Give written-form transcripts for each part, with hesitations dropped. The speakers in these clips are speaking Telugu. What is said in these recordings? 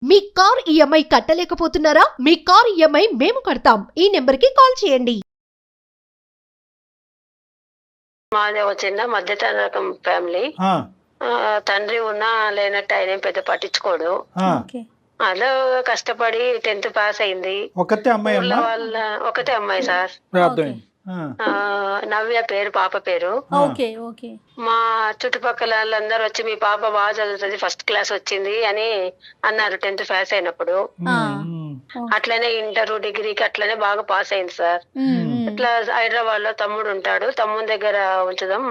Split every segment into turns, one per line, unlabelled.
మీ కార్ ఈఎంఐ కట్టలేకపోతున్నారా? మీ కార్ ఈఎంఐ మేము కడతాం. ఈ నెంబర్కి కాల్ చేయండి.
మాది ఒక చిన్న మధ్యతరగం ఫ్యామిలీ.
ఆ,
తండ్రి ఉన్నా లేనట్టు ఆయన ఏం పెద్ద పట్టించుకోడు.
ఆ.
ఓకే.
అలా కష్టపడి 10th పాస్ అయింది.
ఒకతే అమ్మాయి
ఊర్లో
అమ్మా?
వాళ్ళ ఒకటే అమ్మాయి సార్.
అర్థమైంది. ఆ,
నవ్య పేరు, పాప పేరు.
Okay okay.
మా చుట్టుపక్కల వాళ్ళందరూ వచ్చి మీ పాప బాగా చదువుతుంది, ఫస్ట్ క్లాస్ వచ్చింది అని అన్నారు 10th పాస్ అయినప్పుడు. అట్లనే ఇంటర్ డిగ్రీకి అట్లనే బాగా పాస్ అయింది సార్. ఇట్లా హైదరాబాద్ లో తమ్ముడు ఉంటాడు, తమ్ముడి దగ్గర ఉంచుదాం.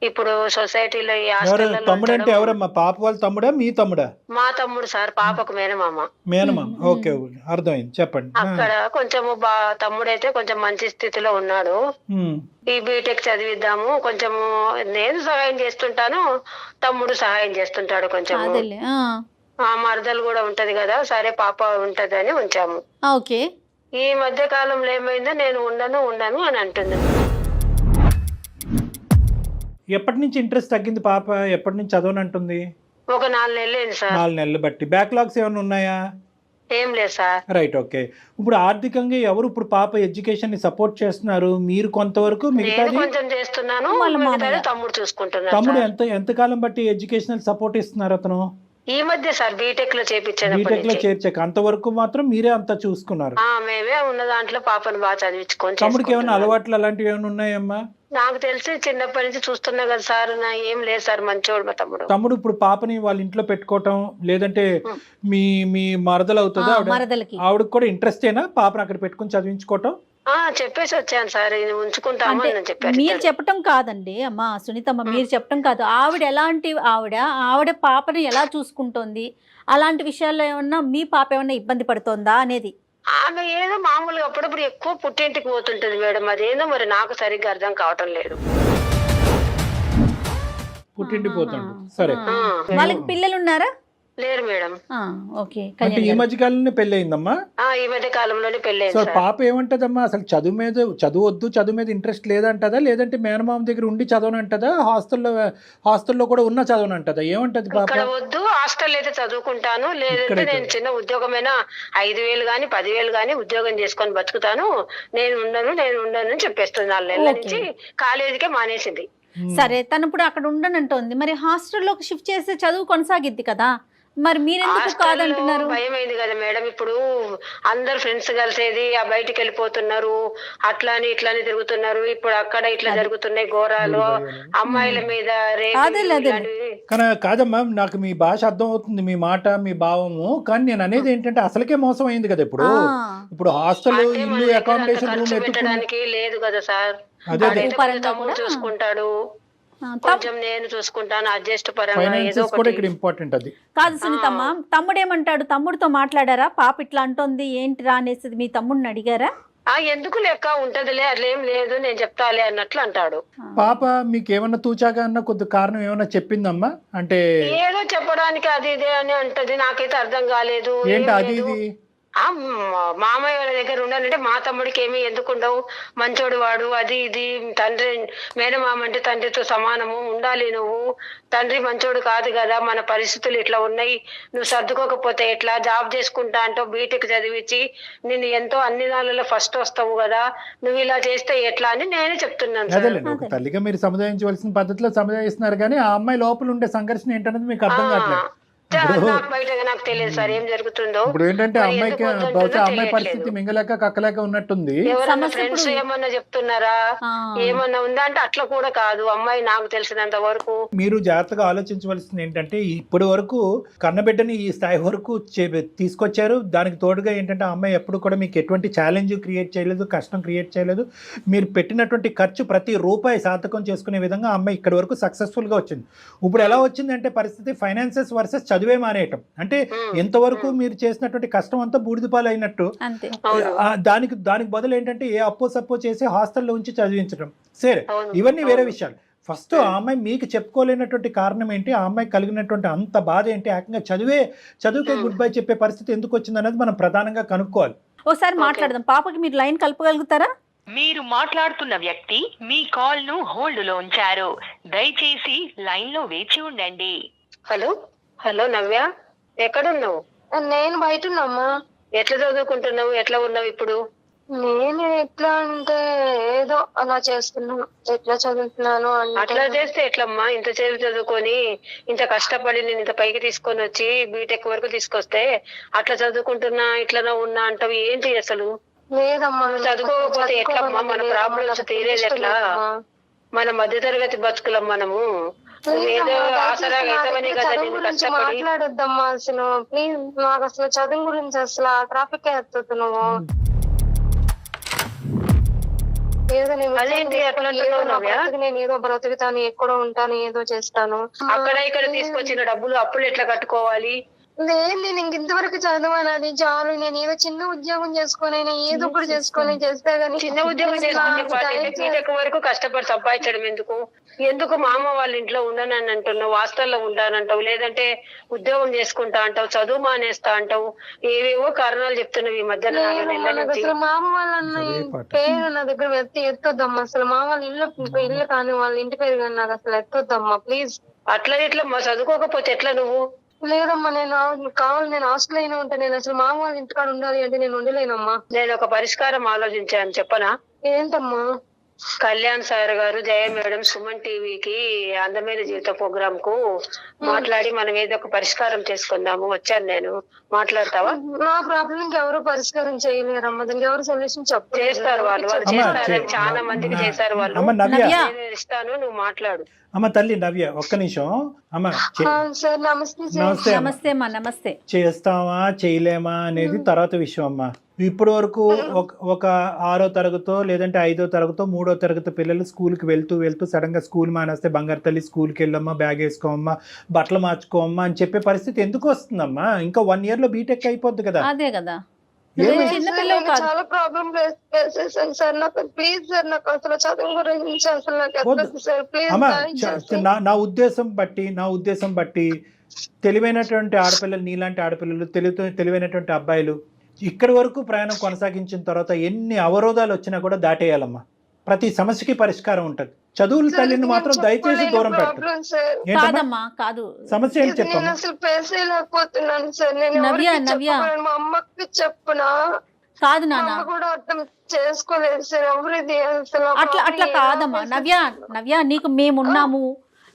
ఇప్పుడు సొసైటీలో ఈ
ఎవరు
హాస్టల్లో
తమ్ముడు అంటే ఎవరమ్మా? పాప వాళ్ళ తమ్ముడా మీ తమ్ముడా?
మా తమ్ముడు సార్, పాపకు మేనమామ.
మేనమామ. ఓకే ఓకే, అర్థమైంది, చెప్పండి.
అక్కడ కొంచెము తమ్ముడైతే కొంచెం మంచి స్థితిలో ఉన్నాడు.
ఉమ్,
ఈ బీటెక్ చదివిద్దాము, కొంచెము నేను సహాయం చేస్తుంటాను, తమ్ముడు సహాయం చేస్తుంటాడు కొంచెము.
అదేలే.
ఆ మరదలు కూడా ఉంటది కదా, సరే పాప ఉంటది అని ఉంచాము.
ఓకే.
ఈ మధ్య కాలంలో ఏమైందో నేను ఉండను అని అంటుంది.
ఎప్పటి నుంచి ఇంట్రెస్ట్ తగ్గింది పాప? ఎప్పటి నుంచి చదవనంటుంది?
ఒక 4 నెలలు అయింది సార్.
4 నెలలు బట్టి. బ్యాక్లాగ్స్ ఏమైనా ఉన్నాయా?
ఏం లేదు సార్.
Right, okay. ఇప్పుడు ఆర్థికంగా ఎవరు ఇప్పుడు పాప ఎడ్యుకేషన్ ని సపోర్ట్ చేస్తున్నారు? మీరు కొంతవరకు,
నేను
మిగతాది
కొంచెం చేస్తున్నాను,
వాళ్ళ
మిగతాది
మామయ్య.
తమ్ముడు చూసుకుంటున్నాడు
తమ్ముడు
సార్.
ఎంతకాలం బట్టి ఎడ్యుకేషనల్ సపోర్ట్ ఇస్తున్నారు అతను?
ఈ మధ్య సార్ బీటెక్ లో చేపించినప్పటి
బీటెక్ లో
నుంచి
చేర్చాక అంతవరకు మాత్రం మీరే అంతా చూసుకున్నారు.
మేమే ఉన్న దాంట్లో పాపను బాగా చదివించుకొని
తమ్ముడికి ఏమైనా
చేసుకుంటున్నాను.
అలవాట్లు అలాంటివి ఏమైనా ఉన్నాయమ్మా?
నాకు తెలిసి చిన్నప్పటి నుంచి చూస్తున్నా కదా సార్, నా ఏం లేదు సార్, మంచోడు మా తమ్ముడు.
తమ్ముడు ఇప్పుడు పాపని వాళ్ళ ఇంట్లో పెట్టుకోవటం, లేదంటే మీ మీ మరదలు అవుతుందా ఆవిడ?
మరదలకి
ఆవిడకి కూడా ఇంట్రెస్టేనా పాపను అక్కడ పెట్టుకుని చదివించుకోవటం?
చెప్పేసి వచ్చాను సార్, ఇది ఉంచుకుంటాము
అంటే
అని చెప్పారు.
మీరు చెప్పటం కాదండి అమ్మా సునీతమ్మ, మీరు చెప్పటం కాదు. ఆవిడ ఎలాంటి ఆవిడ పాపని ఎలా చూసుకుంటోంది, అలాంటి విషయాల్లో ఏమన్నా మీ పాప ఏమన్నా ఇబ్బంది పడుతోందా అనేది.
ఆమె ఏదో మామూలుగా అప్పుడప్పుడు ఎక్కువ పుట్టింటికి పోతుంటది మేడం, అదేందో మరి నాకు సరిగ్గా అర్థం కావటం లేదు.
పుట్టింటి పోతాడు. సరే,
వాళ్ళకి పిల్లలు ఉన్నారా?
లేరు మేడం.
ఓకే.
అంటే ఈ మధ్య కాలంలో పెళ్లి అయిందమ్మా?
ఈ మధ్య కాలంలోనే పెళ్ళైంది
సో
సార్.
పాప ఏమంటదమ్మా? అసలు చదువు వద్దు, చదువు మీద ఇంట్రెస్ట్ లేదంటదా, లేదంటే మేనమామ దగ్గర ఉండి చదవనంటదా, హాస్టల్లో కూడా ఉన్న చదవనంటదా, ఏమంటది పాప?
ఇక్కడ వద్దు, హాస్టల్ అయితే చదువుకుంటాను, లేదంటే నేను చిన్న ఉద్యోగమైనా 5,000 గాని 10,000 గాని ఉద్యోగం చేసుకొని బతుకుతాను, నేను ఉండను అని చెప్పేస్తుంది. 4 నెలల నుంచి కాలేజీకే మానేసింది.
సరే, తను ఇప్పుడు అక్కడ ఉండనంటోంది, మరి హాస్టల్లోకి షిఫ్ట్ చేస్తే చదువు కొనసాగిద్ది కదా, మరి మీరెందుకు కాదంటున్నారు?
భయం అయింది కదా మేడం, ఇప్పుడు అందరు ఫ్రెండ్స్ కలిసేది, ఆ బయటికి వెళ్ళిపోతున్నారు, అట్లా అని ఇట్లా అని తిరుగుతున్నారు. ఇప్పుడు అక్కడ ఇట్లా జరుగుతున్నాయి ఘోరాలు, అమ్మాయిల మీద
కానీ కాదమ్మా, నాకు మీ భాష అర్థం అవుతుంది, మీ మాట, మీ భావము. కానీ నేను అనేది ఏంటంటే అసలుకే మోసం అయింది కదా ఇప్పుడు హాస్టల్, ఇల్లు, అకామిడేషన్, రూమ్
పెట్టడానికి లేదు కదా సార్.
అదే
తమ్ముడు చూసుకుంటాడు, కొంచెం నేను చూసుకుంటాను, అడ్జస్ట్ పరంగా ఏదో
ఫైనాన్సెస్ కూడా
ఒకటి.
ఇక్కడ ఇంపార్టెంట్. అది
కాదు సునీతమ్మ, తమ్ముడు ఏమంటాడు? తమ్ముడితో మాట్లాడారా? పాప ఇట్లా అంటోంది ఏంటిరా అనేసి మీ తమ్ముడిని అడిగారా?
ఎందుకు లెక్క ఉంటదిలే, అట్లేం లేదు, నేను చెప్తాలే అన్నట్లు అంటాడు.
పాప మీకు ఏమన్నా తూచాగా అన్న కొద్ది కారణం ఏమన్నా చెప్పిందమ్మా? అంటే
ఏదో చెప్పడానికి అది ఇదే అని అంటది, నాకైతే అర్థం కాలేదు.
ఏంటి అది ఇది?
మామయ్య వాళ్ళ దగ్గర ఉండాలంటే మా తమ్ముడికి ఏమి ఎందుకు ఉండవు, మంచోడు వాడు, అది ఇది, తండ్రి మేనమామ అంటే తండ్రితో సమానము, ఉండాలి నువ్వు, తండ్రి మంచోడు కాదు కదా, మన పరిస్థితులు ఇట్లా ఉన్నాయి, నువ్వు సర్దుకోకపోతే ఎట్లా, జాబ్ చేసుకుంటా అంటావు, బీటెక్ చదివించి నేను ఎంతో అన్ని దానిలో ఫస్ట్ వస్తావు కదా, నువ్వు ఇలా చేస్తే ఎట్లా అని నేనే చెప్తున్నాను సార్.
అదేలేండి, ఒక తల్లిగా మీరు సముదాయించవలసిన పద్ధతిలో సముదాయిస్తున్నారు, కానీ ఆ అమ్మాయి లోపల ఉండే సంఘర్షణ ఏంటనేది మీకు అర్థం కావట్లేదు.
నాకు బయటగా నాకు తెలియదు సార్ ఏం జరుగుతుందో.
ఇప్పుడు ఏంటంటే
మరి
అమ్మాయికి
ఎందుకు వద్దంటుందో
బహుశా అమ్మాయి
తెలియట్లేదు.
పరిస్థితి మింగలేక కక్కలేక ఉన్నట్టుంది.
ఎవరన్నా ఫ్రెండ్స్ ఏమన్నా చెప్తున్నారా, ఏమన్నా ఉందా అంటే అట్లా కూడా కాదు, అమ్మాయి నాకు తెలిసినంత వరకు.
మీరు జాగ్రత్తగా ఆలోచించవలసింది ఏంటంటే, ఇప్పటి వరకు కన్నబిడ్డని ఈ స్థాయి వరకు తీసుకొచ్చారు. దానికి తోడుగా ఏంటంటే ఆ అమ్మాయి ఎప్పుడు కూడా మీకు ఎటువంటి ఛాలెంజ్ క్రియేట్ చేయలేదు, కష్టం క్రియేట్ చేయలేదు. మీరు పెట్టినటువంటి ఖర్చు ప్రతి రూపాయి సార్థకం చేసుకునే విధంగా ఆ అమ్మాయి ఇక్కడి వరకు సక్సెస్ఫుల్గా వచ్చింది. ఇప్పుడు ఎలా వచ్చిందంటే పరిస్థితి, ఫైనాన్సెస్ వర్సెస్ చదివే మానేయటం. అంటే ఎంతవరకు మీరు చేసినటువంటి కష్టం అంతా బూడిదపాలు అయినట్టు. దానికి బదులు ఏంటంటే ఏ అప్పో సప్పో చేసి హాస్టల్లో ఉంచి చదివించడం. సరే, ఇవన్నీ వేరే విషయాలు. ఫస్ట్ ఆ అమ్మాయి మీకు చెప్పుకోలేనటువంటి కారణం ఏంటి, ఆ అమ్మాయి కలిగినటువంటి అంత బాధ ఏంటి, ఏకంగా చదువుకే గుడ్ బై చెప్పే పరిస్థితి ఎందుకు వచ్చింది అనేది మనం ప్రధానంగా కనుక్కోవాలి.
ఓసారి మాట్లాడదాం. పాపకి మీరు లైన్ కలపగలుగుతారా?
మీరు మాట్లాడుతున్న వ్యక్తి మీ కాల్ ను హోల్డ్ లో ఉంచారు, దయచేసి లైన్ లో వేచి ఉండండి.
హలో హలో నవ్య, ఎక్కడున్నావు?
నేను బయట ఉన్నామ్మా.
ఎట్లా చదువుకుంటున్నావు, ఎట్లా ఉన్నావు ఇప్పుడు?
నేను ఎట్లా అంటే ఏదో అలా చేస్తున్నాను. ఎట్లా చదువుతున్నాను
అట్లా
అంటే
చేస్తే ఎట్లమ్మా? ఇంత సేపు చదువుకొని ఇంత కష్టపడి నేను ఇంత పైకి తీసుకొని వచ్చి బీటెక్ వరకు తీసుకొస్తే అట్లా చదువుకుంటున్నా ఇట్లా ఉన్నా అంటావు ఏంటి అసలు?
లేదమ్మా,
నువ్వు చదువుకోకపోతే ఎట్లమ్మా? మన ప్రాబ్లమ్స్ తీరేది ఎట్లా? మన మధ్యతరగతి బతుకులం మనము. ఏదో ఆసరా అవుతామని కదా
చదువు
నేను
గురించి
కష్టపడి.
మాట్లాడొద్దమ్మా అసలు ప్లీజ్. నాకు అసలు చదువు గురించి అసలు ఆ ట్రాఫిక్ ఎత్తుతు నువ్వు. ఏదో నేను
అదేంటి అట్లా అంటున్నావు నవ్య?
నేను ఏదో బ్రతుకుతాను, ఎక్కడో ఉంటాను, ఏదో చేస్తాను.
అక్కడ ఇక్కడ తీసుకొచ్చిన డబ్బులు అప్పులు ఎట్లా కట్టుకోవాలి?
లేదు, నేను ఇంతవరకు చదవాలి, అది చాలు. నేను ఏదో చిన్న ఉద్యోగం చేసుకొని ఏదో ఒకటి చేసుకొని చేస్తే గానీ
చిన్న ఉద్యోగం చేసుకుని బీటెక్ వరకు కష్టపడి సంపాదించడం ఎందుకు? ఎందుకు మా అమ్మ వాళ్ళ ఇంట్లో ఉండనని అంటున్నావు, హాస్టల్లో ఉంటానంటావు, లేదంటే ఉద్యోగం చేసుకుంటా అంటావు, చదువు మానేస్తా అంటావు, ఏవేవో కారణాలు చెప్తున్నావు ఈ మధ్య 4 నెలల నుంచి.
అసలు మా అమ్మ వాళ్ళ పేరు నా దగ్గర ఎత్తొద్దమ్మా. అసలు మా వాళ్ళ ఇల్లు కానీ వాళ్ళ ఇంటి పేరు కానీ నాకు అసలు ఎత్తొద్దమ్మా ప్లీజ్.
అట్లా ఎట్లా చదువుకోకపోతే ఎట్లా నువ్వు?
లేదమ్మా, నేను కావాలి, నేను హాస్టల్ అయినా ఉంటా. నేను అసలు మా అమ్మ వాళ్ళ ఇంటికాడ ఉండాలి అంటే నేను ఉండలేనమ్మా.
నేను ఒక పరిష్కారం ఆలోచించాను, చెప్పనా?
ఏంటమ్మా?
కళ్యాణ్ సార్ గారు, జయ మేడం సుమన్ టీవీకి అందమైన జీవిత ప్రోగ్రామ్ కు మాట్లాడి మనం ఏదో ఒక పరిష్కారం చేసుకుందాము వచ్చాను నేను. మాట్లాడతావా?
నా ప్రాబ్లం కి ఎవరు పరిష్కారం చేయలేరమ్మా. దానికి ఎవరు సొల్యూషన్
చేస్తారు వాళ్ళు చేస్తారు, చాలా మందికి చేశారు వాళ్ళు.
అమ్మ నవ్య,
నేను ఇస్తాను, నువ్వు మాట్లాడు.
అమ్మ తల్లి నవ్య, ఒక్క నిమిషం అమ్మ.
సార్ నమస్తే సార్.
నమస్తే అమ్మ.
నమస్తే అమ్మా. నమస్తే.
చేస్తావా చేయలేమా అనేది తర్వాత విషయం అమ్మా. ఇప్పటి వరకు ఒక 6వ తరగతో లేదంటే 5వ తరగతో 3వ తరగతి పిల్లలు స్కూల్కి వెళ్తూ సడన్ గా స్కూల్ మానేస్తే బంగారు తల్లి స్కూల్కి వెళ్ళమ్మా, బ్యాగ్ వేసుకోమ్మా, బట్టలు మార్చుకోమ్మా అని చెప్పే పరిస్థితి ఎందుకు వస్తుందమ్మా? ఇంకా 1 year లో బీటెక్ అయిపోద్ది కదా.
అదే కదా.
చాలా ప్రాబ్లం ఫేస్ చేశాను సార్. నాకు ప్లీజ్ సార్, నాకు అసలు చదువు గురించి అసలు నాకు ఎత్తొద్దు సార్ ప్లీజ్.
అమ్మా నా ఉద్దేశం బట్టి తెలివైనటువంటి ఆడపిల్లలు, నీలాంటి ఆడపిల్లలు, తెలివైనటువంటి అబ్బాయిలు ఇక్కడి వరకు ప్రయాణం కొనసాగించిన తర్వాత ఎన్ని అవరోధాలు వచ్చినా కూడా దాటేయాలమ్మా. ప్రతి సమస్యకి పరిష్కారం ఉంటుంది. చదువుల తల్లిని మాత్రం దయచేసి దూరం పెట్టు.
కాదమ్మా, కాదు.
సమస్య ఏంటి చెప్పమ్మా?
నేను అసలు ఫేస్ చేయలేకపోతున్నాను సార్. నేను మా అమ్మకి చెప్పునా
కాదు నాన్న
కూడా అర్థం చేసుకోలేదు సార్. ఎవరిది అసలు
అట్లా కాదమ్మా. నవ్య నీకు మేమున్నాము.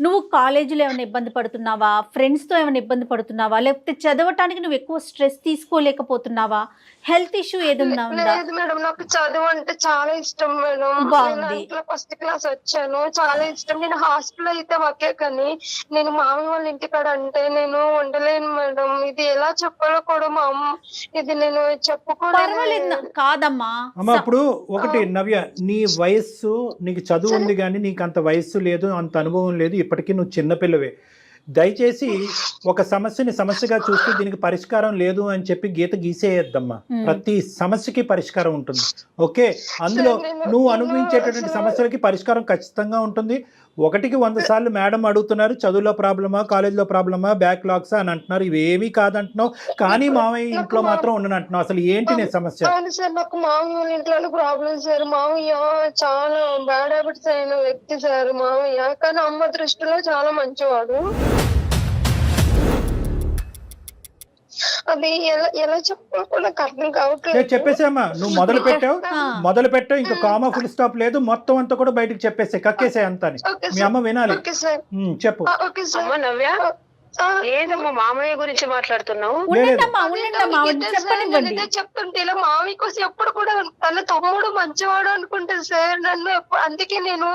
నువ్వు కాలేజీలో ఏమైనా ఇబ్బంది పడుతున్నావా, ఫ్రెండ్స్తో ఏమైనా ఇబ్బంది పడుతున్నావా, లేకపోతే చదవటానికి నువ్వు ఎక్కువ స్ట్రెస్ తీసుకోలేకపోతున్నావా, హెల్త్ ఇష్యూ ఏదన్నా ఉందా?
లేదు మేడం, నాకు చదువు అంటే చాలా ఇష్టం మేడం.
బాగుంది.
ఫస్ట్ క్లాస్ వచ్చాను, చాలా ఇష్టం. నేను హాస్టల్ అయితే ఓకే, కానీ నేను మామయ్య వాళ్ళ ఇంటికాడ అంటే నేను ఉండలేను మేడం. ఇది ఎలా చెప్పాలో కూడా మా అమ్మ, ఇది నేను చెప్పుకోలేదు.
కాదమ్మా
అమ్మ, ఇప్పుడు ఒకటి నవ్య, నీ వయస్సు, నీకు చదువు ఉంది కానీ నీకు అంత వయస్సు లేదు, అంత అనుభవం లేదు. ఇప్పటికీ నువ్వు చిన్నపిల్లవే. దయచేసి ఒక సమస్యని సమస్యగా చూస్తూ దీనికి పరిష్కారం లేదు అని చెప్పి గీత గీసేయద్దమ్మా. ప్రతి సమస్యకి పరిష్కారం ఉంటుంది. ఓకే, అందులో నువ్వు అనుభవించేటటువంటి సమస్యలకి పరిష్కారం ఖచ్చితంగా ఉంటుంది. 1కి 100 సార్లు మేడం అడుగుతున్నారు, చదువులో ప్రాబ్లమా, కాలేజీలో ప్రాబ్లమా, బ్యాక్లాగ్స్ అని అంటున్నారు. ఇవేమీ కాదంటున్నావు, కానీ మామయ్య ఇంట్లో మాత్రం ఉండనంటున్నావు. అసలు ఏంటి నీ సమస్య?
అవును సార్, నాకు మామయ్య వాళ్ళ ఇంట్లో ప్రాబ్లం సార్. మామయ్య చాలా బ్యాడ్ హ్యాబిట్స్ అయిన వ్యక్తి సార్ మామయ్య, కానీ అమ్మ దృష్టిలో చాలా మంచివాడు. అది ఎలా చెప్పాలో నాకు అర్థం కావట్లేదు.
చెప్పేసామా, నువ్వు మొదలు పెట్టావు ఇంకా కామా ఫుల్ స్టాప్ లేదు, మొత్తం అంతా కూడా బయటకు చెప్పేసే, కక్కేసే అంతా. మీ అమ్మ వినాలి. చెప్పు.
అమ్మ నవ్య, ఏదమ్మా మామయ్య గురించి మాట్లాడుతున్నావు?
చెప్తుంటే ఇలా మామయ్య కోసం ఎప్పుడు కూడా తన తమ్ముడు మంచివాడు అనుకుంటుంది సార్ నన్ను. అందుకే నేను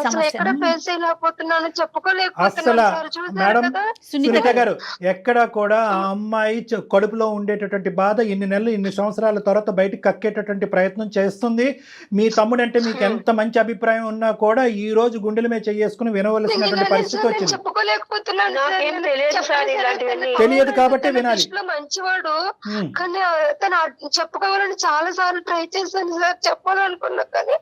అసలు ఎక్కడ ఫేస్ చేయలేకపోతున్నాను, చెప్పుకోలేకపోతున్నాను.
మేడం సునీత గారు, ఎక్కడ కూడా ఆ అమ్మాయి కడుపులో ఉండేటటువంటి బాధ ఇన్ని సంవత్సరాల తర్వాత బయటకు కక్కేటటువంటి ప్రయత్నం చేస్తుంది. మీ తమ్ముడు అంటే మీకు ఎంత మంచి అభిప్రాయం ఉన్నా కూడా ఈ రోజు గుండెల మీద చేసుకుని వినవలసినటువంటి పరిస్థితి వచ్చింది.
చెప్పుకోలేకపోతున్నాను.
తెలియదు కాబట్టి వినాలి.
మంచివాడు, కానీ తను చెప్పుకోవాలని చాలా సార్లు ట్రై చేశాను సార్, చెప్పాలనుకున్నా కానీ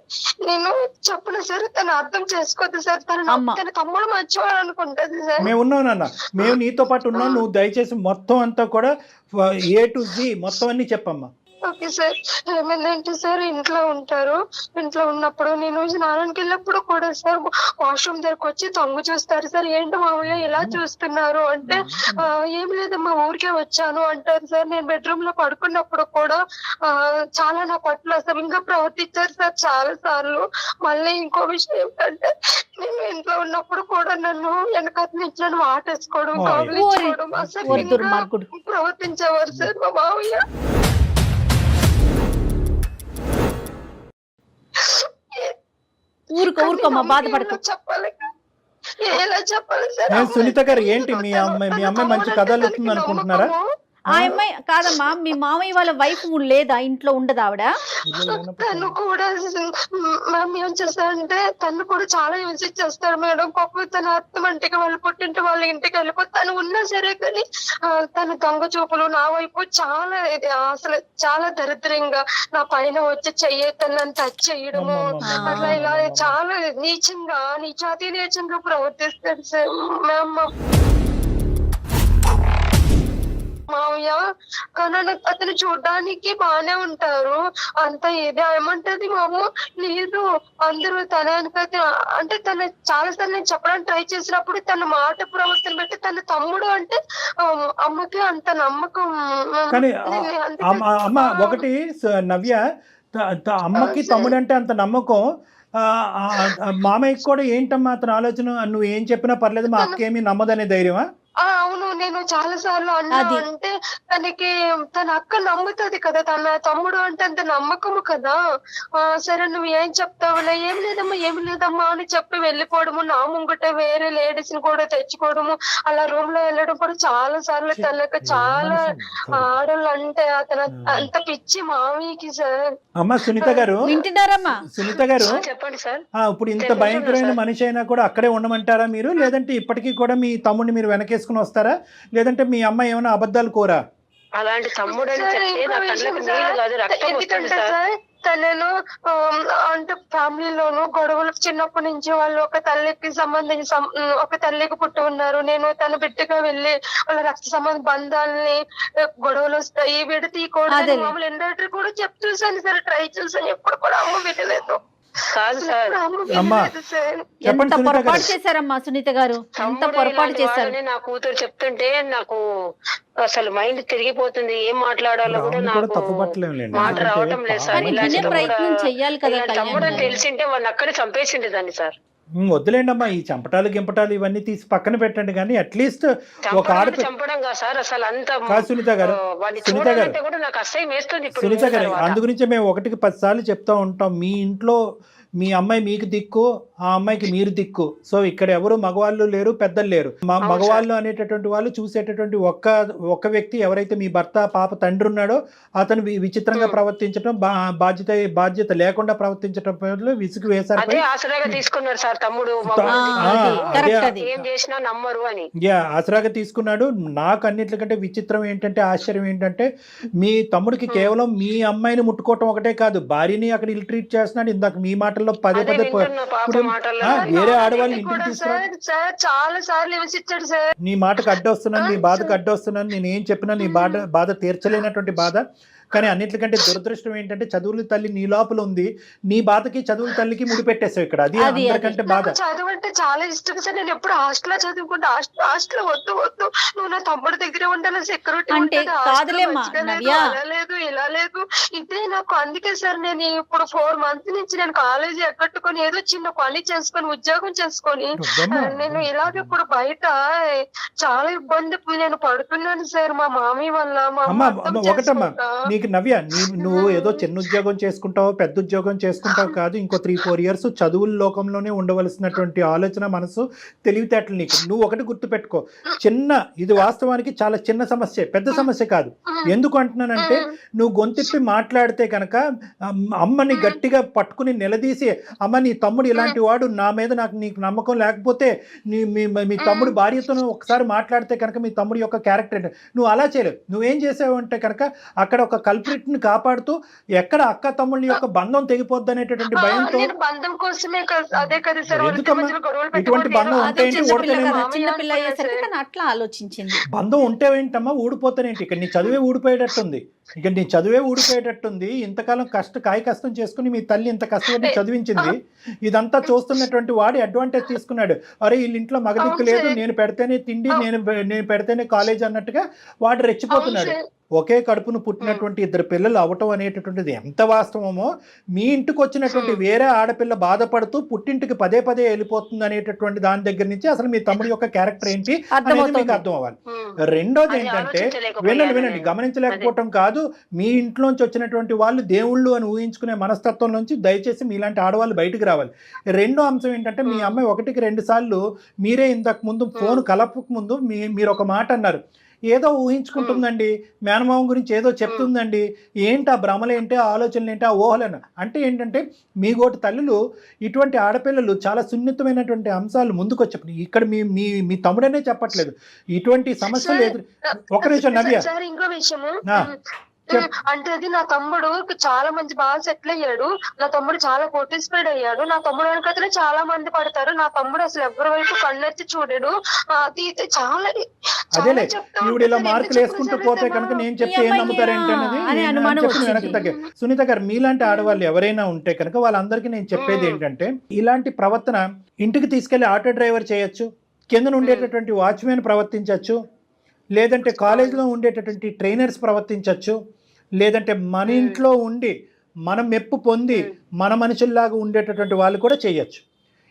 నేను చెప్పను సార్. తను అర్థం చేసుకోవద్దు సార్. తన తమ్ముడు మంచివాడు అనుకుంటది సార్.
మేము ఉన్నాం నాన్న, మేము నీతో పాటు ఉన్నాం. నువ్వు దయచేసి మొత్తం అంతా కూడా A to Z మొత్తం అన్ని చెప్పమ్మా.
Okay sir. ఏమైందంటే సార్ ఇంట్లో ఉంటారు. ఇంట్లో ఉన్నప్పుడు నేను స్నానానికి వెళ్ళినప్పుడు కూడా సార్ వాష్రూమ్ దగ్గరకు వచ్చి తొంగి చూస్తారు సార్. ఏంటి మామయ్య ఇలా చూస్తున్నారు అంటే ఏం లేదమ్మా ఊరికే వచ్చాను అంటారు సార్. నేను బెడ్రూమ్ లో పడుకున్నప్పుడు కూడా చాలా నా పట్ల అసభ్యంగా ప్రవర్తించారు సార్ చాలా సార్లు. మళ్ళీ ఇంకో విషయం ఏంటంటే నేను ఇంట్లో ఉన్నప్పుడు కూడా నన్ను వెనకాల నుంచి నన్ను వాటేసుకోవడం కౌగిలించుకోవడం అసభ్యంగా ప్రవర్తించేవారు సార్ మా మామయ్య.
ఊరుకోమా, బాధపడకు.
చెప్పాలి ఎలా చెప్పాలి సార్?
సునీత గారు ఏంటి మీ అమ్మాయి మంచి కథలు చెప్తుంది అనుకుంటున్నారా?
ఆ అమ్మాయి కాదమ్మా, మీ మామయ్య వాళ్ళ వైఫ్ లేదా, ఇంట్లో ఉండదు ఆవిడ?
తను కూడా మ్యామ్ ఏం చేస్తారంటే తను కూడా చాలా విజిట్ చేస్తాడు మేడం. పాపం తన అత్తమంటికి వాళ్ళ పుట్టింటి వాళ్ళ ఇంటికి వెళ్ళిపోతే తను ఉన్నా సరే కానీ తన దొంగ చూపులు నా వైపు చాలా అసలు చాలా దరిద్రంగా నా పైన వచ్చి తనని టచ్ చేయడము అట్లా ఇలా చాలా నీచంగా నీచాతి నీచంగా ప్రవర్తిస్తాడు సార్ మ్యామ్ మావయ్య. కానీ అతను చూడ్డానికి బానే ఉంటారు అంత ఇది ఏమంటది మా అమ్మ లేదు అందరూ తన అంటే తన చాలా సార్లు నేను చెప్పడానికి ట్రై చేసినప్పుడు తన మాట ప్రవర్తన బట్టి తన తమ్ముడు అంటే అమ్మకి అంత నమ్మకం.
కానీ అమ్మ ఒకటి నవ్య, అమ్మకి తమ్ముడు అంటే అంత నమ్మకం, మామయ్యకి కూడా ఏంటమ్మా అతని ఆలోచన? నువ్వు ఏం చెప్పినా పర్లేదు మా అక్క ఏమీ నమ్మదనే ధైర్యమా?
అవును నేను చాలా సార్లు అన్నా. అంటే తనకి తన అక్క నమ్ముతుంది కదా, తన తమ్ముడు అంటే అంత నమ్మకము కదా. సరే నువ్వు ఏం చెప్తావులే, ఏం లేదమ్మా అని చెప్పి వెళ్ళిపోవడము. నా ముంగట వేరే లేడీస్ ని కూడా తెచ్చుకోవడము, అలా రూమ్ లో వెళ్ళడం కూడా చాలా సార్లు. తనకు చాలా ఆడళ్ళు అంటే అతను అంత పిచ్చి మామయ్యకి సార్.
అమ్మా సునీత గారు
వింటున్నారమ్మా?
సునీత గారు
చెప్పండి సార్.
ఇప్పుడు ఇంత భయంకరమైన మనిషి అయినా కూడా అక్కడే ఉండమంటారా మీరు? లేదంటే ఇప్పటికీ కూడా మీ తమ్ముడిని మీరు వెనకేసుకుని వస్తారా? లేదంటే మీ అమ్మాయి ఏమైనా అబద్ధాలు కోరా?
అలాంటి తమ్ముడు అని చెప్తే నా కళ్ళకి నీళ్లు కాదు రక్తం వస్తుంది సార్.
తనను అంటే ఫ్యామిలీలోను గొడవలు చిన్నప్పటి నుంచి వాళ్ళు ఒక తల్లికి సంబంధించి ఒక తల్లికి పుట్టి ఉన్నారు. నేను తన బిడ్డగా వెళ్ళి వాళ్ళ రక్త సంబంధ బంధాలని గొడవలు వస్తాయి విడతీయకూడదు మామూలు ఎండేటర్ కూడా చెప్ చూసాను సార్, ట్రై చూసాను, ఎప్పుడు కూడా అమ్మ వినలేదు.
కాదు సార్,
ఎంత పొరపాటు చేశారమ్మా సునీత గారు, ఎంత పొరపాటు చేశారు.
నా కూతురు చెప్తుంటే నాకు అసలు మైండ్ తిరిగిపోతుంది. ఏం మాట్లాడాలో కూడా నాకు మాట రావటం లేదు సార్. ఇలాంటి
ప్రయత్నం చెయ్యాలి కదా.
తమ్ముడు అని తెలిసింటే వాడిని అక్కడే చంపేసిండే దాన్ని సార్.
వద్దులేండి అమ్మా, ఈ చంపటాలు గింపటాలు ఇవన్నీ తీసి పక్కన పెట్టండి. కానీ అట్లీస్ట్ ఒక
చంపడం కాదు సార్ అసలు అంత.
సునీత గారు, సునీత గారు,
కూడా నాకు అసహ్యం వేస్తుంది.
సునీత గారు, అందుగురించే మేము 1కి 10 సార్లు చెప్తా ఉంటాం, మీ ఇంట్లో మీ అమ్మాయి మీకు దిక్కు, ఆ అమ్మాయికి మీరు దిక్కు. సో ఇక్కడ ఎవరు మగవాళ్ళు లేరు, పెద్దలు లేరు. మగవాళ్ళు అనేటటువంటి వాళ్ళు చూసేటటువంటి ఒక్క వ్యక్తి ఎవరైతే మీ భర్త పాప తండ్రి ఉన్నాడో అతను విచిత్రంగా ప్రవర్తించడం, బాధ్యత లేకుండా ప్రవర్తించడం విసుగు వేశారు.
ఆసరాగా తీసుకున్నారు సార్ తమ్ముడు, ఏం చేసినా నమ్మరు అని.
ఆసరాగా తీసుకున్నాడు. నాకు అన్నిటికంటే విచిత్రం ఏంటంటే, ఆశ్చర్యం ఏంటంటే, మీ తమ్ముడికి కేవలం మీ అమ్మాయిని ముట్టుకోవటం ఒకటే కాదు, భార్యని అక్కడ ఇల్ ట్రీట్ చేస్తున్నాడు. ఇందాక మీ మాటల్లో పదే వేరే ఆడవాళ్ళు ఇంటికి తీసుకురాడు.
చాలా సార్లు విమర్శించాడు సార్.
నీ మాటకు అడ్డొస్తున్నాను, నీ బాధకు అడ్డొస్తున్నాను, నేను ఏం చెప్పినా నీ బాధ తీర్చలేనటువంటి బాధ. కానీ అన్నిటికంటే దురదృష్టం ఏంటంటే, చదువుల తల్లి నీ లోపల ఉంది, నీ బాధకి చదువుల తల్లికి ముడిపెట్టేసావు ఇక్కడ. అది అందరికంటే బాధ.
చదువు అంటే చాలా ఇష్టం సార్. నేను ఎప్పుడు హాస్టల్ చదువుకుంటా, హాస్టల్ వద్దు నువ్వు నా తమ్ముడు దగ్గరే ఉండాలి, సెక్యూరిటీ
అంటే
లేదు ఇలా లేదు ఇదే నాకు. అందుకే సార్ నేను ఇప్పుడు 4 months నుంచి నేను కాలేజీ ఎక్కట్టుకొని ఏదో చిన్న పని చేసుకొని ఉద్యోగం చేసుకొని నేను ఇలాగ ఇప్పుడు బయట చాలా ఇబ్బంది నేను పడుతున్నాను సార్ మా మామీ వల్ల.
ఒకటమ్మా, నీకు నవ్య, నువ్వు ఏదో చిన్న ఉద్యోగం చేసుకుంటావు, పెద్ద ఉద్యోగం చేసుకుంటావు కాదు, ఇంకో 3-4 years చదువుల లోకంలోనే ఉండవలసినటువంటి ఆలోచన, మనసు, తెలివితేటలు నీకు. నువ్వు ఒకటి గుర్తుపెట్టుకో, ఇది వాస్తవానికి చాలా చిన్న సమస్య, పెద్ద సమస్య కాదు. ఎందుకు అంటున్నానంటే, నువ్వు గొంతిప్పి మాట్లాడితే కనుక అమ్మని గట్టిగా పట్టుకుని నిలదీసి, అమ్మ నీ తమ్ముడు ఇలాంటి వాడు, నా మీద నీకు నమ్మకం లేకపోతే మీ తమ్ముడు భార్యతో ఒకసారి మాట్లాడితే కనుక మీ తమ్ముడు యొక్క క్యారెక్టర్ నువ్వు అలా చేయలేవు. నువ్వేం చేసావు అంటే కనుక అక్కడ ఒక కల్ప్రిట్ ని కాపాడుతూ ఎక్కడ అక్క తమ్ముళ్ళ యొక్క బంధం తెగిపోద్ది అనేటటువంటి భయంతో.
నేను బంధం కోసమే అదే కదా సార్
ఎందుకమ్మా ఇటువంటి బంధం ఉంటే ఏంటి,
చిన్న పిల్ల అయ్యేసరికి తను అట్లా ఆలోచించింది.
బంధం ఉంటే ఏంటమ్మా ఊడిపోతానేంటి, ఇక్కడ నీ చదువే ఊడిపోయేటట్టుంది, ఇక నీ చదువే ఊడిపోయేటట్టుంది. ఇంతకాలం కష్టం చేసుకుని మీ తల్లి ఇంత కష్టపడి చదివించింది, ఇదంతా చూస్తున్నటువంటి వాడు అడ్వాంటేజ్ తీసుకున్నాడు. అరే వీళ్ళ ఇంట్లో మగదిక్కు లేదు, నేను పెడితేనే తిండి, నేను పెడితేనే కాలేజ్ అన్నట్టుగా వాడు రెచ్చిపోతున్నాడు. ఒకే కడుపును పుట్టినటువంటి ఇద్దరు పిల్లలు అవటం అనేటటువంటిది ఎంత వాస్తవమో, మీ ఇంటికి వచ్చినటువంటి వేరే ఆడపిల్ల బాధపడుతూ పుట్టింటికి పదే వెళ్ళిపోతుంది అనేటటువంటి దాని దగ్గర నుంచి అసలు మీ తమ్ముడి యొక్క క్యారెక్టర్ ఏంటి అనేది మీకు అర్థం అవ్వాలి. రెండోది ఏంటంటే, వినండి, గమనించలేకపోవటం కాదు, మీ ఇంట్లోంచి వచ్చినటువంటి వాళ్ళు దేవుళ్ళు అని ఊహించుకునే మనస్తత్వం నుంచి దయచేసి మీలాంటి ఆడవాళ్ళు బయటకు రావాలి. రెండో అంశం ఏంటంటే, మీ అమ్మాయి 1-2 సార్లు మీరే ఇంతకు ముందు ఫోన్ కలపక ముందు మీరు ఒక మాట అన్నారు, ఏదో ఊహించుకుంటుందండి, మేనమామ గురించి ఏదో చెప్తుందండి, ఏంటి ఆ భ్రమలేంటి, ఆ ఆలోచనలు ఏంటి, ఆ ఊహలను. అంటే ఏంటంటే, మీ గోటి తల్లులు ఇటువంటి ఆడపిల్లలు చాలా సున్నితమైనటువంటి అంశాలు ముందుకు వచ్చి ఇక్కడ మీ తమ్ముడనే చెప్పట్లేదు, ఇటువంటి సమస్యలు ఎదురు. ఒక నిమిషం నవ్య,
ఇంకో విషయము అంటే అది నా తమ్ముడు చాలా మంచి బాగా సెటిల్ అయ్యాడు, నా తమ్ముడు చాలా కోటీస్ఫైడ్ అయ్యాడు, నా తమ్ముడు వెనకతనే చాలా మంది పడతారు, నా తమ్ముడు అసలు ఎవరి వైపు కన్నెత్తి చూడడు, చాలా
అదేలే ఈవిడ ఇలా మార్కులు వేసుకుంటూ పోతే కనుక నేను చెప్తే ఏం నమ్ముతారేంటి అనేది వెనక్కి తగ్గే. సునీత గారు, మీలాంటి ఆడవాళ్ళు ఎవరైనా ఉంటే కనుక వాళ్ళందరికీ నేను చెప్పేది ఏంటంటే, ఇలాంటి ప్రవర్తన ఇంటికి తీసుకెళ్లి ఆటో డ్రైవర్ చేయొచ్చు, కింద ఉండేటటువంటి వాచ్మెన్ ప్రవర్తించవచ్చు, లేదంటే కాలేజీలో ఉండేటటువంటి ట్రైనర్స్ ప్రవర్తించవచ్చు, లేదంటే మన ఇంట్లో ఉండి మనం మెప్పు పొంది మన మనుషుల్లాగా ఉండేటటువంటి వాళ్ళు కూడా చేయొచ్చు.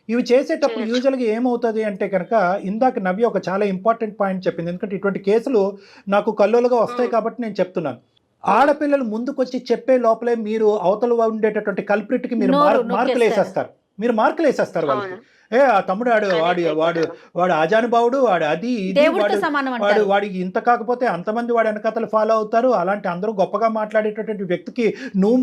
ఇవి చేసేటప్పుడు యూజువల్గా ఏమవుతుంది అంటే కనుక, ఇందాక నవ్య ఒక చాలా ఇంపార్టెంట్ పాయింట్ చెప్పింది, ఎందుకంటే ఇటువంటి కేసులు నాకు కల్లోలుగా వస్తాయి కాబట్టి నేను చెప్తున్నాను. ఆడపిల్లలు ముందుకొచ్చి చెప్పే లోపలే మీరు అవతల ఉండేటటువంటి కల్ప్రిట్కి మీరు మార్కులు వేసేస్తారు వాళ్ళకి. ఆ తమ్ముడు వాడు ఆజానుభావుడు, వాడు అది ఇది, వాడు ఇంత కాకపోతే అంతమంది వాడు వెనకతలు ఫాలో అవుతారు, అలాంటి అందరూ గొప్పగా మాట్లాడేటటువంటి వ్యక్తికి నువ్వు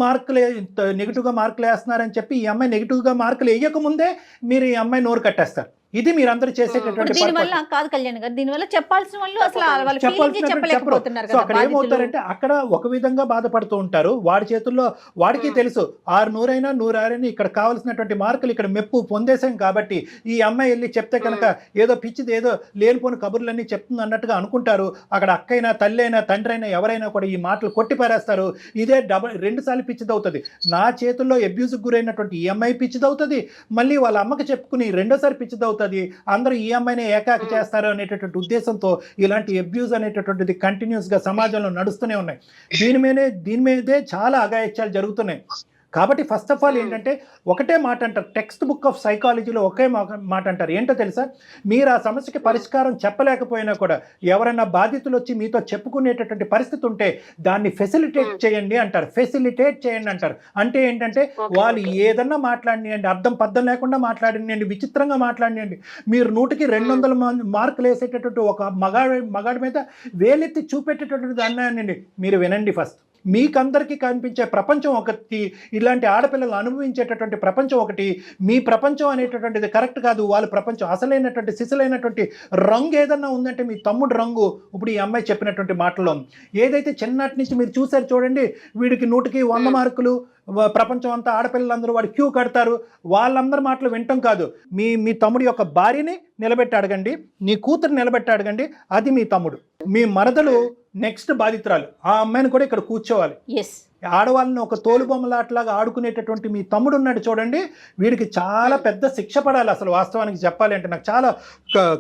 నెగిటివ్గా మార్కులు వేస్తున్నారని చెప్పి ఈ అమ్మాయి నెగిటివ్గా మార్కులు వేయకముందే మీరు ఈ అమ్మాయి నోరు కట్టేస్తారు. ఇది మీరందరూ చేసేటటువంటి
దీనివల్ల కాదు కళ్యాణ్ గారు, దీనివల్ల చెప్పాల్సిన వాళ్ళు అసలు చెప్పలేకపోతున్నారు.
సో అక్కడ ఏమవుతారంటే, అక్కడ ఒక విధంగా బాధపడుతూ ఉంటారు, వాడి చేతుల్లో వాడికి తెలుసు 600 100 ఇక్కడ కావాల్సినటువంటి మార్కులు ఇక్కడ మెప్పు పొందేశాం కాబట్టి ఈ అమ్మాయి వెళ్ళి చెప్తే కనుక ఏదో పిచ్చిది ఏదో లేనిపోని కబుర్లన్నీ చెప్తుంది అన్నట్టుగా అనుకుంటారు. అక్కడ అక్కైనా తల్లి అయినా తండ్రి అయినా ఎవరైనా కూడా ఈ మాటలు కొట్టి పారేస్తారు. ఇదే 2 సార్లు పిచ్చిదవుతుంది. నా చేతుల్లో అబ్యూజ్కి గురైనటువంటి ఈ అమ్మాయి పిచ్చిదవుతుంది, మళ్ళీ వాళ్ళ అమ్మకి చెప్పుకుని రెండోసారి పిచ్చిదవుతుంది, అందరూ ఈ అమ్మాయిని ఏకాకి చేస్తారు అనేటటువంటి ఉద్దేశంతో ఇలాంటి అబ్యూజ్ అనేటటువంటిది కంటిన్యూస్ గా సమాజంలో నడుస్తూనే ఉన్నాయి. దీని మీదే చాలా అఘాయిత్యాలు జరుగుతున్నాయి. కాబట్టి ఫస్ట్ ఆఫ్ ఆల్ ఏంటంటే, ఒకటే మాట అంటారు, టెక్స్ట్ బుక్ ఆఫ్ సైకాలజీలో ఒకే మాట అంటారు, ఏంటో తెలుసా, మీరు ఆ సమస్యకి పరిష్కారం చెప్పలేకపోయినా కూడా ఎవరైనా బాధితులు వచ్చి మీతో చెప్పుకునేటటువంటి పరిస్థితి ఉంటే దాన్ని ఫెసిలిటేట్ చేయండి అంటారు. అంటే ఏంటంటే, వాళ్ళు ఏదన్నా మాట్లాడినండి, అర్థం పద్ధం లేకుండా మాట్లాడినండి, విచిత్రంగా మాట్లాడినండి, మీరు 100కి 200 మార్కులు వేసేటటువంటి ఒక మగాడి మీద వేలెత్తి చూపెట్టేటటువంటి దాన్ని మీరు వినండి. ఫస్ట్ మీకందరికీ కనిపించే ప్రపంచం ఒకటి, ఇలాంటి ఆడపిల్లలు అనుభవించేటటువంటి ప్రపంచం ఒకటి, మీ ప్రపంచం అనేటటువంటిది కరెక్ట్ కాదు, వాళ్ళ ప్రపంచం అసలైనటువంటి సిసలైనటువంటి రంగు ఏదన్నా ఉందంటే మీ తమ్ముడు రంగు ఇప్పుడు ఈ అమ్మాయి చెప్పినటువంటి మాటల్లో ఏదైతే చిన్నటి నుంచి మీరు చూసారు చూడండి, వీడికి 100కి 100 మార్కులు, ప్రపంచం అంతా ఆడపిల్లలందరూ వాడు క్యూ కడతారు, వాళ్ళందరి మాటలు వింటాం కాదు. మీ తమ్ముడి యొక్క భార్యని నిలబెట్టి అడగండి, నీ కూతురు నిలబెట్టి అడగండి, అది మీ తమ్ముడు. మీ మరదలు నెక్స్ట్ బాధితురాలు, ఆ అమ్మాయిని కూడా ఇక్కడ కూర్చోవాలి. ఆడవాళ్ళని ఒక తోలుబొమ్మలాట్లాగా ఆడుకునేటటువంటి మీ తమ్ముడు ఉన్నాడు చూడండి, వీడికి చాలా పెద్ద శిక్ష పడాలి. అసలు వాస్తవానికి చెప్పాలి అంటే నాకు చాలా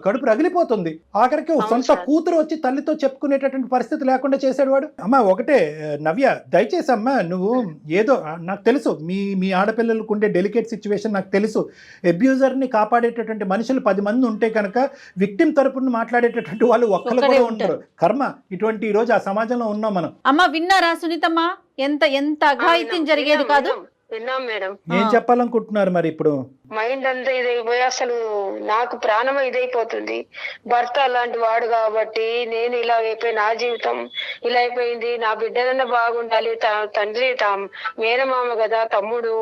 కడుపు రగిలిపోతుంది. ఆఖరికి సొంత కూతురు వచ్చి తల్లితో చెప్పుకునేటటువంటి పరిస్థితి లేకుండా చేశాడు వాడు. అమ్మ ఒకటే నవ్య, దయచేసి అమ్మ నువ్వు ఏదో, నాకు తెలుసు మీ ఆడపిల్లలకు ఉండే డెలికేట్ సిచ్యువేషన్ నాకు తెలుసు. అబ్యూజర్ని కాపాడేటటువంటి మనుషులు 10 మంది ఉంటే కనుక విక్టిమ్ తరపున మాట్లాడేటటువంటి వాళ్ళు ఒక్కరు కూడా ఉంటారు. కర్మ ఇటువంటి ఈ రోజు ఆ సమాజంలో ఉన్నాం మనం.
అమ్మ విన్నారా సునీతమ్మ, ఎంత అఘాయిత్యం జరిగేది కాదు.
విన్నాం మేడం.
ఏం చెప్పాలనుకుంటున్నారు మరి ఇప్పుడు?
మైండ్ అంతా ఇదైపోయి అసలు నాకు ప్రాణం ఇదైపోతుంది. భర్త అలాంటి వాడు కాబట్టి నేను ఇలా అయిపోయి, నా జీవితం ఇలా అయిపోయింది, నా బిడ్డలన్నా బాగుండాలి, తండ్రి మేనమామ కదా, తమ్ముడు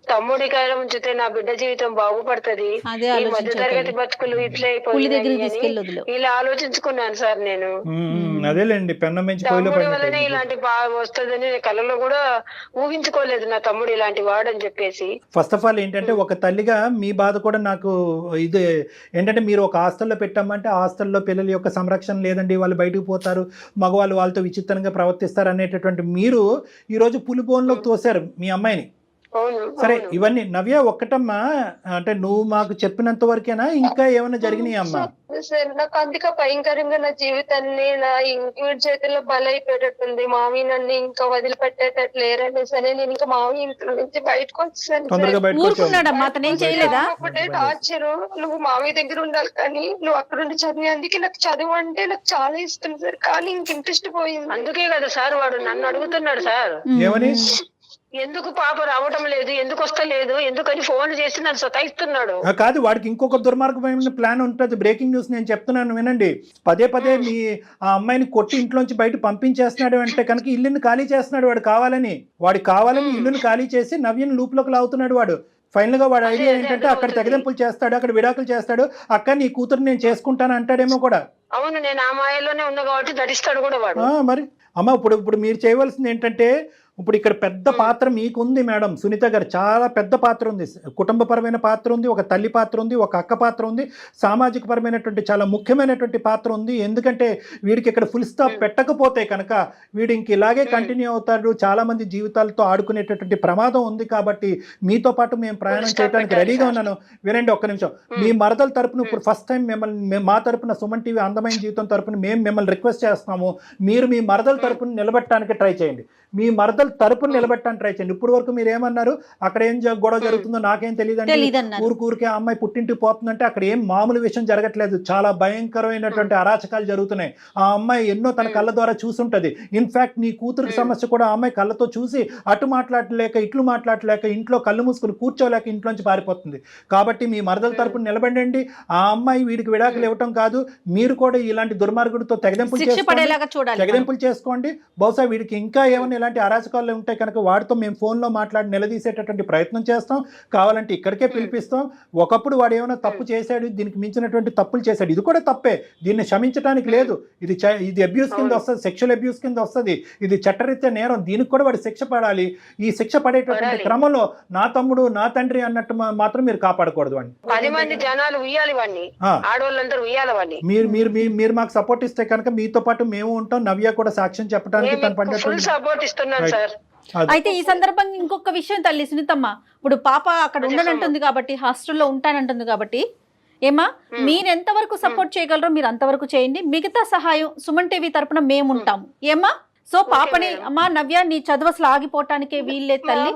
తమ్ముడి కాడ ఉంచితే నా బిడ్డ జీవితం బాగుపడుతుంది.
అదే
ఈ మధ్య
ఆలోచించావు
తరగతి
తల్లి.
బతుకులు ఇట్లా
పులి దగ్గరికి
అయిపోయినాయి అని
తీసుకెళ్ళి వదిలేవు.
ఇలా ఆలోచించుకున్నాను సార్ నేను.
అదేలేండి, పెన్నం మంచి కోయిలో
తమ్ముడి వల్లనే
పడినట్టు.
ఇలాంటి బాగా వస్తుందని నేను కళ్ళలో కూడా ఊహించుకోలేదు నా తమ్ముడు ఇలాంటి వాడని చెప్పేసి.
ఫస్ట్ ఆఫ్ ఆల్ ఏంటంటే ఒక తల్లిగా మీ బాధ కూడా నాకు ఇది ఏంటంటే, మీరు ఒక హాస్టల్లో పెట్టామంటే హాస్టల్లో పిల్లల యొక్క సంరక్షణ లేదండి, వాళ్ళు బయటకు పోతారు, మగవాళ్ళు వాళ్ళతో విచిత్రంగా ప్రవర్తిస్తారు అనేటటువంటి మీరు ఈరోజు పులిబోన్లోకి తోశారు మీ అమ్మాయిని.
అవును
సరే,
అవును.
ఇవన్నీ నవ్య ఒక్కటమ్మా, అంటే నువ్వు మాకు చెప్పినంత వరకేనా ఇంకా ఏమైనా జరిగినాయి అమ్మా?
సార్ నాకు అందుకే భయంకరంగా నా జీవితాన్ని నా ఇంటి చేతుల్లో బలైపోయేటట్టుంది. మావి నన్ను ఇంకా వదిలిపెట్టేటట్లు లేరని సరే నేను ఇంకా మావి ఇంట్లో నుంచి బయటకు వచ్చాను.
తొందరగా బయటకు వచ్చావు.
ఊరుకున్నాడమ్మా, అతను ఏం చేయలేదా?
ఒకటే టార్చర్, నువ్వు మావి దగ్గర ఉండాలి కానీ నువ్వు అక్కడ ఉండి చదివి. అందుకే నాకు చదువు అంటే నాకు చాలా ఇష్టం సార్, కానీ ఇంక ఇంట్రెస్ట్ పోయింది.
అందుకే కదా సార్ వాడు నన్ను అడుగుతున్నాడు సార్,
ఏమని?
ఎందుకు పాప రావటం లేదు, ఎందుకు వస్తలేదు, ఎందుకని ఫోన్ చేసి నన్ను సతాయిస్తున్నాడు.
కాదు, వాడికి ఇంకొక దుర్మార్గమైన ప్లాన్ ఉంటుంది. బ్రేకింగ్ న్యూస్ నేను చెప్తున్నాను వినండి. పదే పదే మీ ఆ అమ్మాయిని కొట్టి ఇంట్లోంచి బయట పంపించేస్తున్నాడు అంటే కనుక ఇల్లుని ఖాళీ చేస్తున్నాడు వాడు కావాలని. ఇల్లుని ఖాళీ చేసి నవ్యని లూప్లోకి లాగుతున్నాడు వాడు. ఫైనల్ గా వాడు ఐడియా ఏంటంటే అక్కడ తెగదెంపులు చేస్తాడు, అక్కడ విడాకులు చేస్తాడు, అక్క నీ కూతురు నేను చేసుకుంటాను అంటాడేమో కూడా.
అవును, నేను ఆ మాయలోనే ఉన్నా కాబట్టి నటిస్తాడు కూడా వాడు.
మరి అమ్మ, ఇప్పుడు మీరు చేయవలసింది ఏంటంటే, ఇప్పుడు ఇక్కడ పెద్ద పాత్ర మీకు ఉంది మేడం సునీత గారు, చాలా పెద్ద పాత్ర ఉంది. కుటుంబపరమైన పాత్ర ఉంది, ఒక తల్లి పాత్ర ఉంది, ఒక అక్క పాత్ర ఉంది, సామాజిక పరమైనటువంటి చాలా ముఖ్యమైనటువంటి పాత్ర ఉంది. ఎందుకంటే వీడికి ఇక్కడ ఫుల్ స్టాప్ పెట్టకపోతే కనుక వీడు ఇంక ఇలాగే కంటిన్యూ అవుతాడు, చాలా మంది జీవితాలతో ఆడుకునేటటువంటి ప్రమాదం ఉంది. కాబట్టి మీతో పాటు మేము ప్రయాణం చేయడానికి రెడీగా ఉన్నాను. వినండి ఒక్క నిమిషం. మీ మరదల తరపున ఇప్పుడు ఫస్ట్ టైం మిమ్మల్ని మా తరపున సుమన్ టీవీ అందమైన జీవితం తరపున మేము మిమ్మల్ని రిక్వెస్ట్ చేస్తున్నాము, మీరు మీ మరదల తరపున నిలబెట్టడానికి ట్రై చేయండి. మీ మరదల తరపున నిలబెట్టడానికి ట్రై చేయండి. ఇప్పుడు వరకు మీరు ఏమన్నారు, అక్కడ ఏం గొడవ జరుగుతుందో నాకేం తెలియదండి, ఊరికే ఆ అమ్మాయి పుట్టింటికి పోతుందంటే అక్కడ ఏం మామూలు విషయం జరగట్లేదు, చాలా భయంకరమైనటువంటి అరాచకాలు జరుగుతున్నాయి. ఆ అమ్మాయి ఎన్నో తన కళ్ళ ద్వారా చూసుంటది. ఇన్ఫాక్ట్ నీ కూతురికి సమస్య కూడా ఆ అమ్మాయి కళ్ళతో చూసి అటు మాట్లాడలేక ఇట్లు మాట్లాడలేక ఇంట్లో కళ్ళు మూసుకుని కూర్చోలేక ఇంట్లోంచి పారిపోతుంది. కాబట్టి మీ మరదల తరపున నిలబడండి. ఆ అమ్మాయి వీడికి విడాకులు ఇవ్వటం కాదు, మీరు కూడా ఇలాంటి దుర్మార్గుడితో తెగదెంపులు చేసుకోండి. బహుశా వీడికి ఇంకా ఏమైనా ఇలాంటి అరాచకాలు ఉంటే కనుక వాడితో మేము ఫోన్లో మాట్లాడి నిలదీసేటటువంటి ప్రయత్నం చేస్తాం. కావాలంటే ఇక్కడికే పిలిపిస్తాం. ఒకప్పుడు వాడు ఏమైనా తప్పు చేశాడు, దీనికి మించినటువంటి తప్పులు చేశాడు, ఇది కూడా తప్పే, దీన్ని క్షమించడానికి లేదు. ఇది అబ్యూస్ కింద వస్తుంది, సెక్షువల్ అబ్యూస్ కింద వస్తుంది, ఇది చట్టరీత్యా నేరం, దీనికి కూడా వాడు శిక్ష పడాలి. ఈ శిక్ష పడేటటువంటి క్రమంలో నా తమ్ముడు నా తండ్రి అన్నట్టు మాత్రం మీరు కాపాడకూడదు వాడిని.
10 మంది జనాలు ఉయ్యాలి వాడిని, ఆడవాళ్ళందరూ ఉయ్యాలి వాడిని.
మీరు మాకు సపోర్ట్ ఇస్తే కనుక మీతో పాటు మేము ఉంటాం. నవ్య కూడా సాక్ష్యం చెప్పడానికి తను పడినటువంటి
సపోర్ట్ ఇస్తున్నాను సార్.
అయితే ఈ సందర్భంగా ఇంకొక విషయం తల్లి సునీతమ్మ, ఇప్పుడు పాప అక్కడ ఉండనంటుంది కాబట్టి, హాస్టల్లో ఉంటానంటుంది కాబట్టి, ఏమా మీరు ఎంతవరకు సపోర్ట్ చేయగలరో మీరు అంతవరకు చేయండి. మిగతా సహాయం సుమన్ టీవీ తరపున మేము ఉంటాము. ఏమా సో పాపని అమ్మా నవ్య నీ చదువు అసలు ఆగిపోవటానికే వీళ్ళే తల్లి.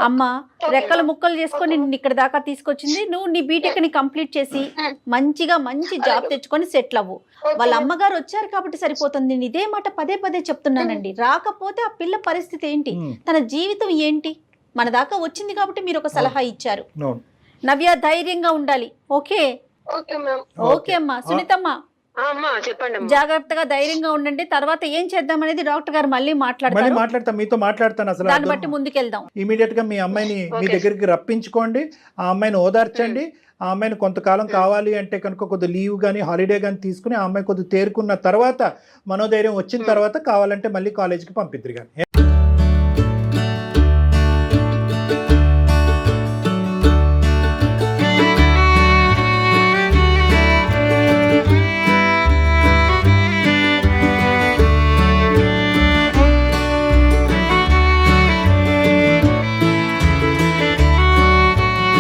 అమ్మ రెక్కలు ముక్కలు చేసుకొని నిన్ను ఇక్కడ దాకా తీసుకొచ్చింది. నువ్వు నీ బీటెక్ ని కంప్లీట్ చేసి మంచిగా మంచి జాబ్ తెచ్చుకొని సెటిల్ అవ్వు. వాళ్ళ అమ్మగారు వచ్చారు కాబట్టి సరిపోతుంది. నేను ఇదే మాట పదే పదే చెప్తున్నానండి. రాకపోతే ఆ పిల్ల పరిస్థితి ఏంటి, తన జీవితం ఏంటి? మన దాకా వచ్చింది కాబట్టి మీరు ఒక సలహా ఇచ్చారు. నవ్య ధైర్యంగా ఉండాలి. ఓకే ఓకే అమ్మా. సునీతమ్మ
చెప్పండి,
జాగ్రత్తగా ధైర్యంగా ఉండండి. తర్వాత ఏం చేద్దాం అనేది డాక్టర్ గారు మళ్ళీ మాట్లాడతారు,
మీతో మాట్లాడతాను. అసలు
దాన్ని బట్టి ముందుకెళ్దాం.
ఇమీడియట్ గా మీ అమ్మాయిని మీ దగ్గరికి రప్పించుకోండి, ఆ అమ్మాయిని ఓదార్చండి. ఆ అమ్మాయిని కొంతకాలం కావాలి అంటే కనుక కొద్ది లీవ్ కానీ హాలిడే కానీ తీసుకుని ఆ అమ్మాయి కొద్ది తేరుకున్న తర్వాత మనోధైర్యం వచ్చిన తర్వాత కావాలంటే మళ్ళీ కాలేజీకి పంపిద్దురు కానీ.